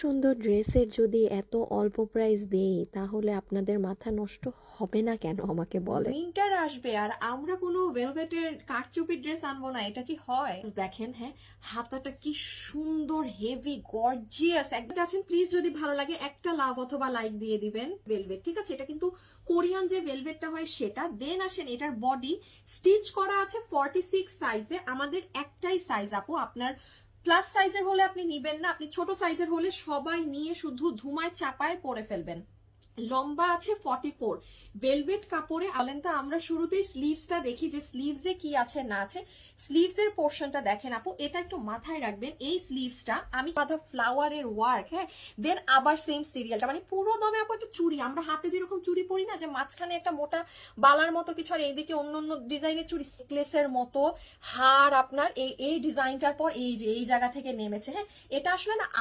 সুন্দর ড্রেসের যদি এত অল্প প্রাইস দেই তাহলে আপনাদের মাথা নষ্ট হবে না কেন আমাকে বলেন। উইন্টার আসবে আর আমরা কোনো ভেলভেটের কারচুপি ড্রেস আনবো না, এটা কি হয়? দেখেন, হ্যাঁ, হাতাটা কি সুন্দর, হেভি, গর্জিয়াস একদম আছেন। প্লিজ যদি ভালো লাগে একটা লাভ অথবা লাইক দিয়ে দিবেন। ভেলভেট, ঠিক আছে, এটা কিন্তু কোরিয়ান যে ভেলভেটটা হয় সেটা। দেন আসেন এটার বডি স্টিচ করা আছে 46 সাইজে। আমাদের একটাই সাইজ আপু, আপনার প্লাস সাইজের হলে আপনি নিবেন না, আপনি ছোট সাইজের হলে সবাই নিয়ে শুধু ধুমায় চাপায় পরে ফেলবেন। লম্বা আছে 44। ভেলভেট কাপড়ে আলেন। তো আমরা শুরুতেই স্লিভসটা দেখি যে স্লিভসে কি আছে না আছে। স্লিভসের পোর্শনটা দেখেন আপু, এটা একটু মাথায় রাখবেন। এই স্লিভসটা আমি বাঁধা ফ্লাওয়ারের ওয়ার্ক, হ্যাঁ, দেন আবার সেম সিরিয়ালটা, মানে পুরো দমে আপু একটা চুড়ি, আমরা হাতে যেরকম চুড়ি পরি না, যে মাঝখানে একটা মোটা বালার মতো কিছু আর এইদিকে অন্য অন্য ডিজাইনের চুড়ি, নেকলেসের মতো হার আপনার এই ডিজাইনটার পর এই যে এই জায়গা থেকে নেমেছে। হ্যাঁ, এটা আসলে না